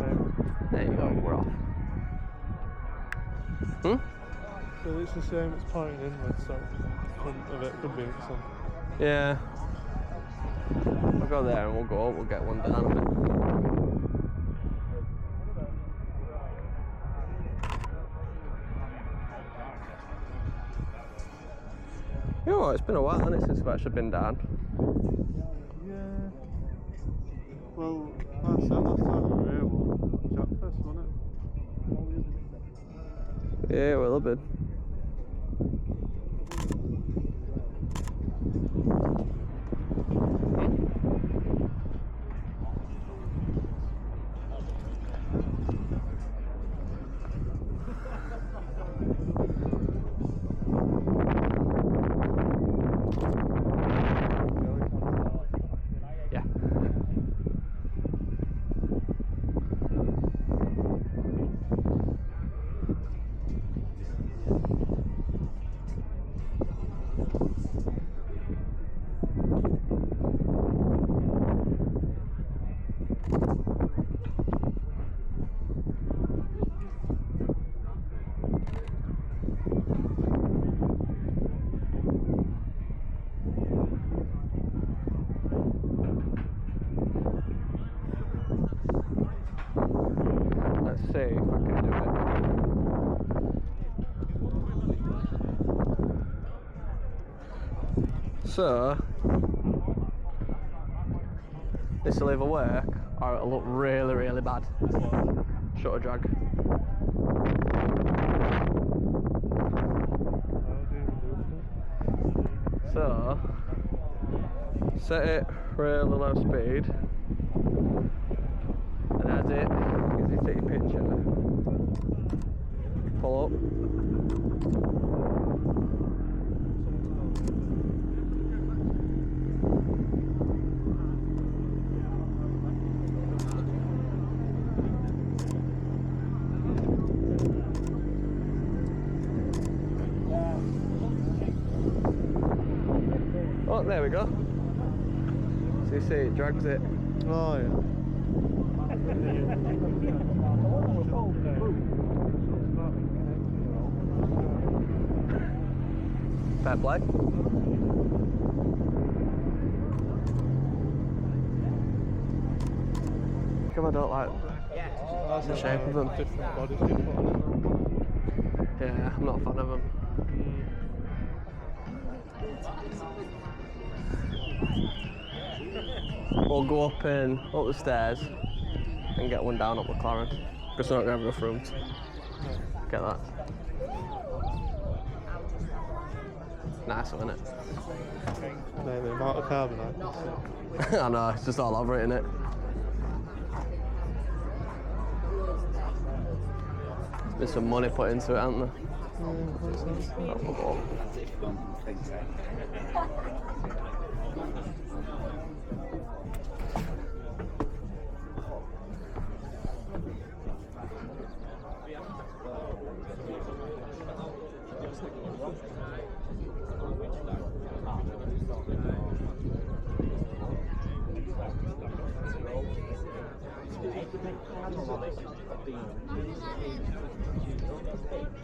same. There you go, we're off. So it's the same, it's pointing inwards, so front of it could be some. Yeah. We'll go there and we'll get one down a bit. You know what, it's been a while, hasn't it, since we've actually been down? Yeah. Well, last time we were here, well, Jackfest, wasn't it? Yeah, well, a bit. See if I can do it. So, this will either work or it'll look really, really bad. Shutter drag. So, set it really low speed, and as it gives you take a picture, pull up. Oh, there we go. So you see it drags it. Oh yeah. Fair play. Come on, I don't like the shape of them. Different bodies you put on them. Yeah, I'm not a fan of them. We'll go up the stairs and get one down at McLaren because we're not going to have enough room to get that. Nice one, isn't it? No, the amount of carbon I can see. I know, it's just all over it, innit? There's been some money put into it, hasn't there? Oh, we'll go.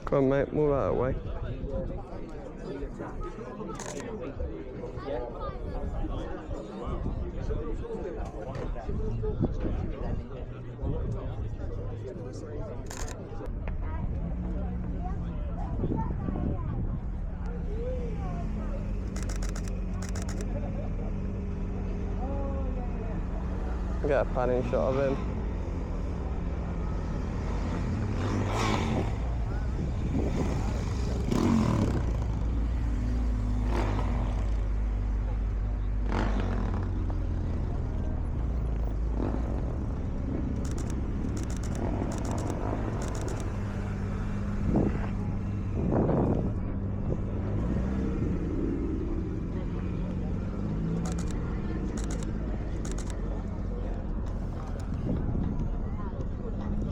Come on, mate, move out of the way. Get a panning shot of him.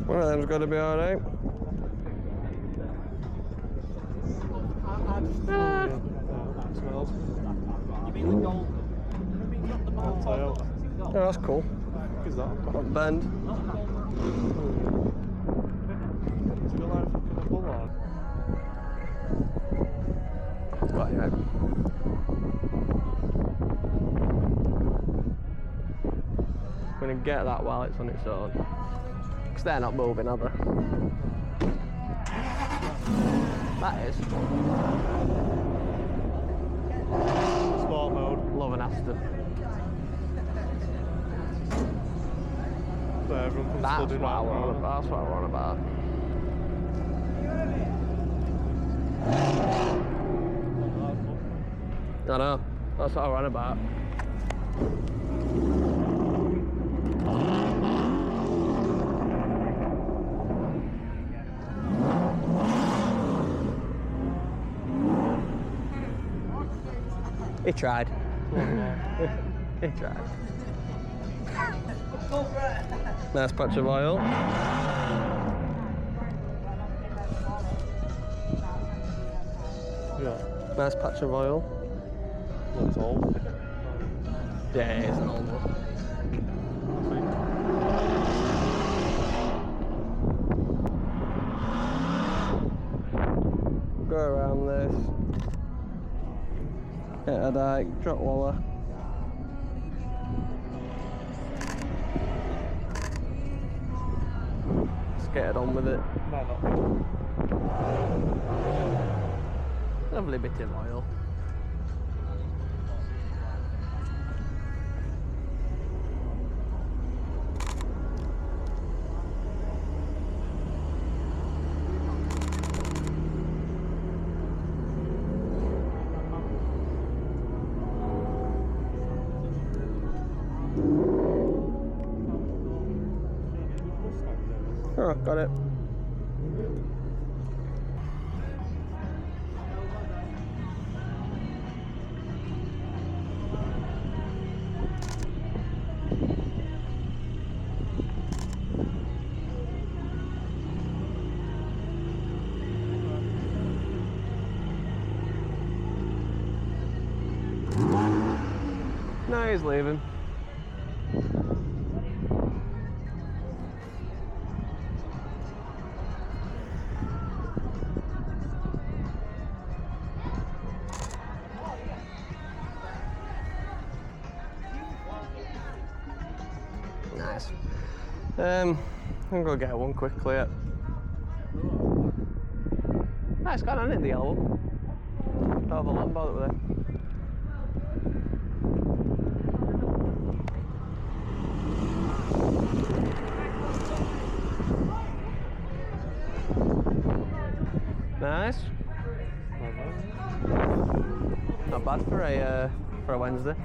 One of them's got to be alright. Smells. Oh, that's cool. Is that? Front bend. It's got like fucking a bull on. Right, yeah. I'm gonna get that while it's on its own. Because they're not moving, are they? That is. Sport mode. Love an Aston. So everyone can That's study what I that want now. about. That's what I want about. I know. That's what I want about. He tried. He tried. Nice patch of oil. Yeah. Nice patch of oil. That's all. Yeah, it is an old one. Go around this. Hit a dike, drop waller. Let's get it on with it. Might not be. Lovely bit of oil. Oh, got it. No, he's leaving. Nice. I'm gonna get one quickly. Nice, got on it, the yellow one. Don't have a lamp out there. Nice. Not bad for a Wednesday.